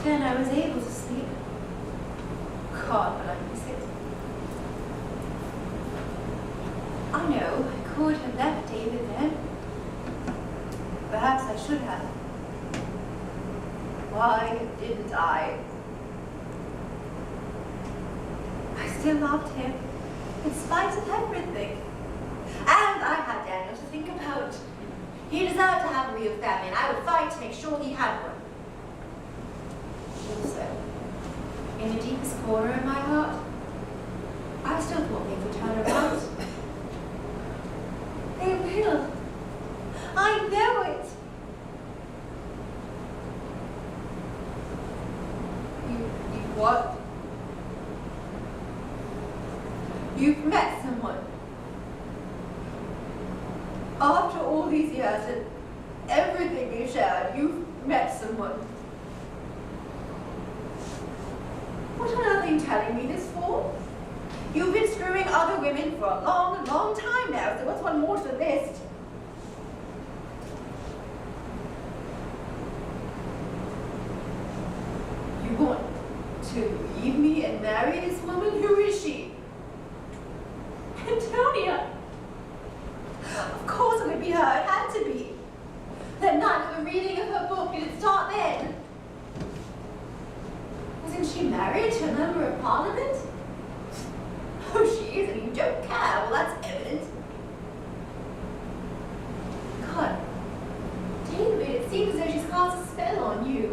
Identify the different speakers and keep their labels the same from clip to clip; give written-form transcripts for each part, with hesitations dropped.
Speaker 1: Then I was able to sleep. God, but I miss it. I know I could have left David then. Perhaps I should have. Why didn't I? I still loved him, in spite of everything. And I had Daniel to think about. He deserved to have a real family, and I would fight to make sure he had one. Also, in the deepest corner of my heart, I still thought things would turn around. They will. I know it. You what? You've met someone. After all these years and everything you shared, you've met someone. What on earth are you telling me this for? You've been screwing other women for a long, long time now, so what's one more to the list? You want to leave me and marry this woman? Who is she? Antonia! Of course it would be her, it had to be. That night of the reading of her book, did it start then? Wasn't she married to a member of Parliament? Oh, she is, and you don't care. Well, that's evident. God, David, it seems as though she's cast a spell on you.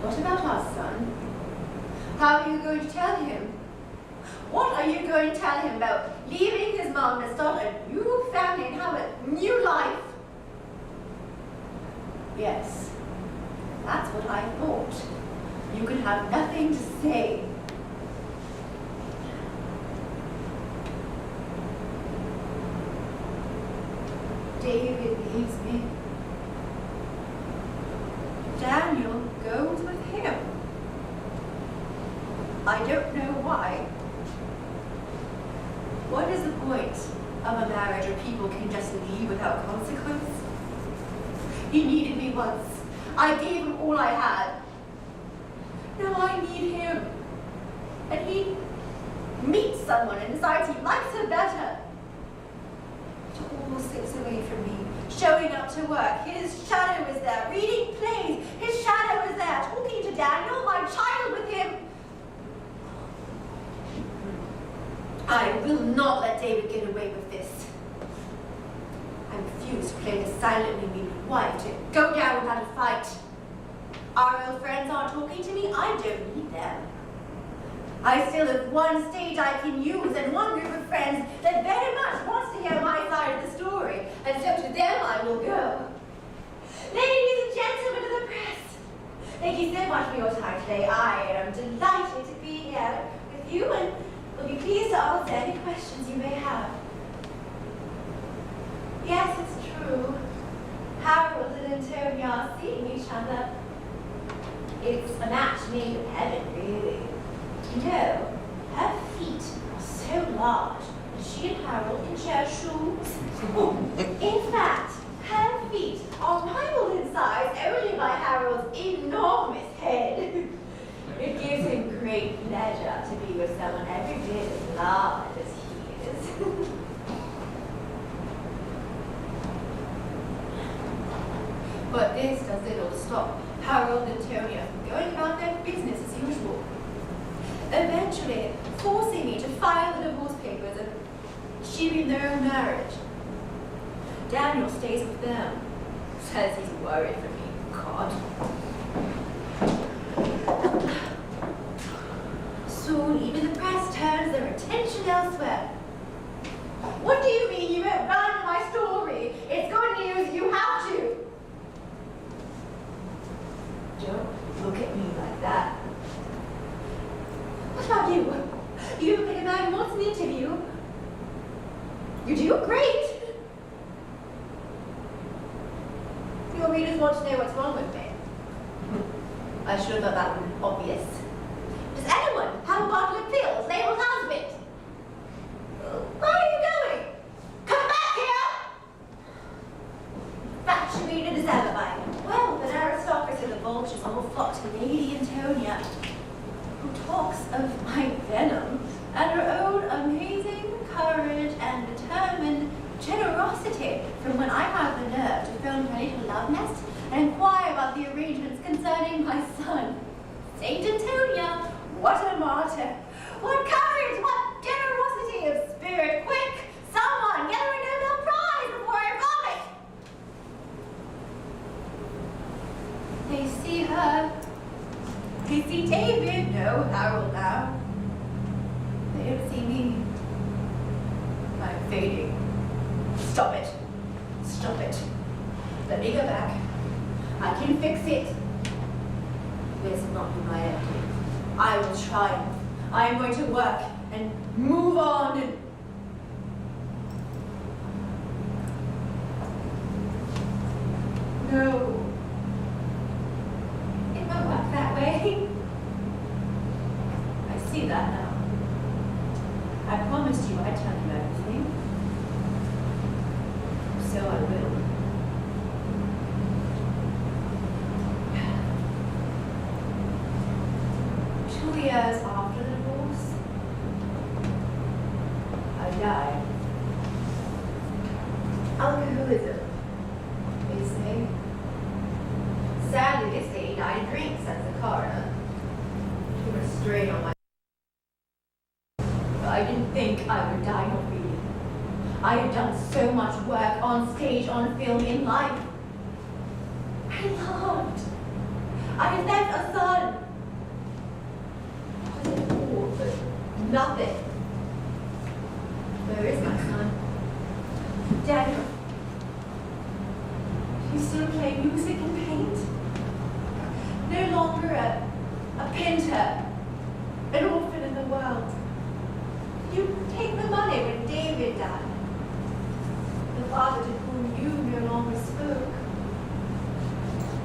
Speaker 1: What about our son? How are you going to tell him? What are you going to tell him about leaving his mom and start a new family and have a new life? Yes, that's what I thought. You could have nothing to say. David leaves me. Daniel goes with him. I don't know why. What is the point of a marriage where people can just leave without consequence? He needed me once. I gave him all I had. Now I need him. And he meets someone and decides he likes her better. It all slips away from me. Showing up to work, his shadow is there. Reading plays, his shadow is there. Talking to Daniel, my child with him. I will not let David get away with this. I refuse to play this silently, be quiet, to go down without a fight. Our old friends aren't talking to me, I don't need them. I still have one stage I can use and one group of friends that very much wants to hear my side of the story, and so to them I will go. Ladies and gentlemen of the press, thank you so much for your time today. I am delighted to be here with you and will be pleased to answer any questions you may have. Yes, it's true. Harold and Antonia are seeing each other. It's a match made in heaven, really. You know, her feet are so large that she and Harold can share shoes. In fact, her feet are rivaled in size only by Harold's enormous head. It gives him great pleasure to be with someone every bit as large as he is. But this does little to stop Harold and Antonia from going about their business as usual. Eventually, forcing me to file the divorce papers and achieving their own marriage. Daniel stays with them. Says he's worried for me. God. Soon, even the press turns their attention elsewhere. What do you mean you won't run my story? It's good news, you have to. Don't look at me like that. What about you? You look like a man who wants an interview. You do? Great! Your readers want to know what's wrong with me. I should have thought that one obvious. Does anyone have a bottle of pills labeled husband? Where are you going? Come back here! Infatuated as ever by him. Well, then Aristotle venom and her own amazing courage and determined generosity from when I had the nerve to phone her little love nest and inquire about the arrangements concerning my son. Saint Antonia, what a martyr! What courage! What generosity of spirit! Quick! Someone, get her a Nobel Prize before I vomit! They see her. They see David. No, Harold now. They don't see me. I'm fading. Stop it. Stop it. Let me go back. I can fix it. This will not be my ending. I will triumph. I am going to work and move on and... No. It won't work that way. I see that now. I promised you I'd tell you everything. So I will. 2 years after the divorce, I died. Alcoholism, they say. Sadly, they say he died of drink, says the coroner. Too much strain on my... But I didn't think I would die not reading. I had done so much work on stage, on film, in life. I loved. I had left a son. I did all, but nothing. Where is my son? Daniel. Do you still play music and paint? No longer a painter, an orphan in the world. You take the money when David died. The father to whom you no longer spoke.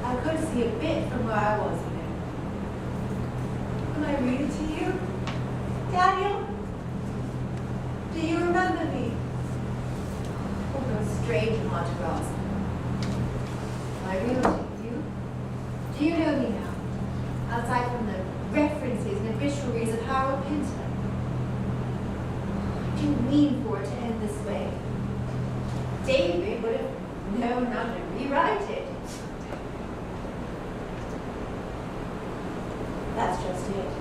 Speaker 1: I could see a bit from where I was in it. Will I read it to you? Daniel? Do you remember me? All those strange and hard to grasp. Will I read it to you? Do you know me now? Outside from the references and obituaries of Harold Pinter. I didn't mean for it to end this way. David would have known how to rewrite it. That's just it.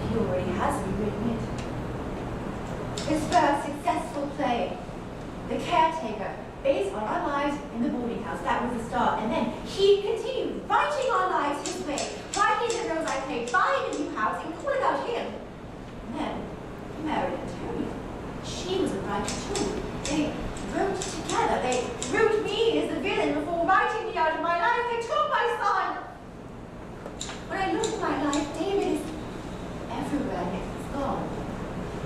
Speaker 1: He already has rewritten it. His first successful play, The Caretaker, based on our lives in the boarding house. That was the start. And then he continued writing our lives his way, writing the roles I played, buying a new house, and all about him. And then he married Antonia. She was a writer too. They wrote together. They wrote me as the villain before writing me out of my life. They took my son. When I look at my life, David is everywhere and it's gone.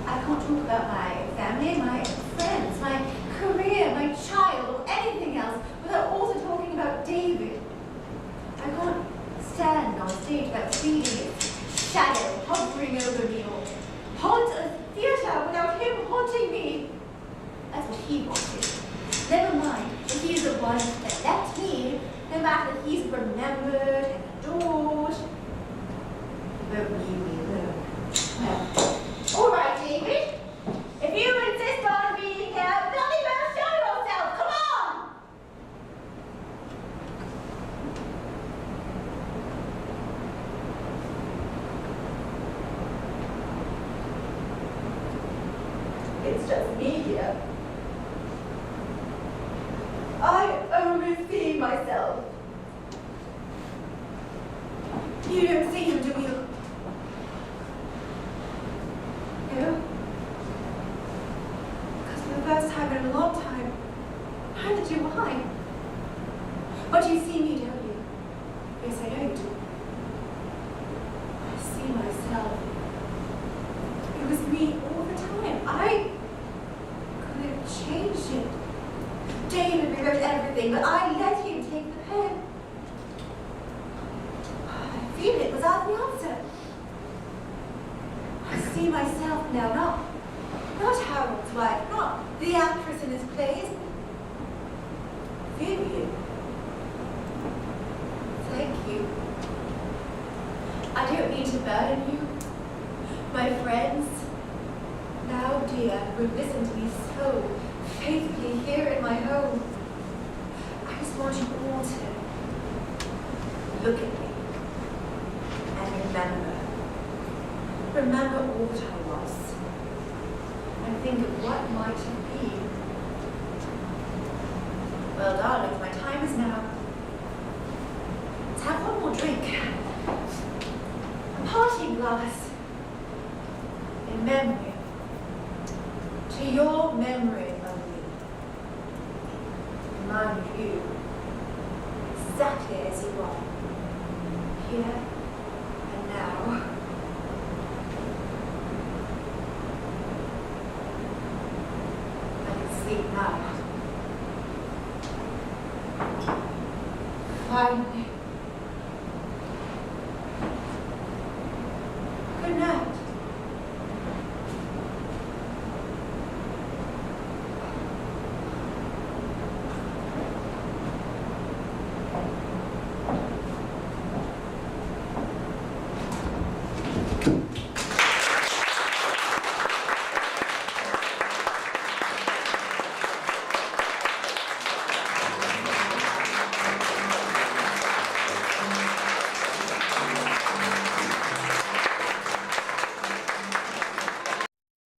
Speaker 1: I can't talk about my family, my friends, my career, my child, or anything else without also talking about David. I can't stand on stage without feeling his shadow hovering over me, or haunt a theatre without him haunting me. That's what he wanted. Never mind if he's the one that left me, no matter that he's remembered and adored. But leave me alone. Well, all right, David. If you insist on being here, bloody well show yourself. Come on! It's just me here. I only see myself. You don't see him, do you? No? Because for the first time in a long time, neither do I. But you see me, don't you? Yes, I know you do. I see myself. It was me all the time. I couldn't change it. David rewrote everything, but I let him take the pen. I feel it was our fiance. I see myself now, not Harold's wife, not the actress in his plays. Vivien. Thank you. I don't mean to burden you, My friends, now dear, who have listened to me so faithfully here in my home, I just want you all to look at me and remember. Remember all that I was. And think of what might have been. Well, darling, my time is now. Let's have one more drink. A party glass. In memory. To your memory of me. Remind of you. Exactly as you are. Here and now. I can sleep now. Finally. Good night.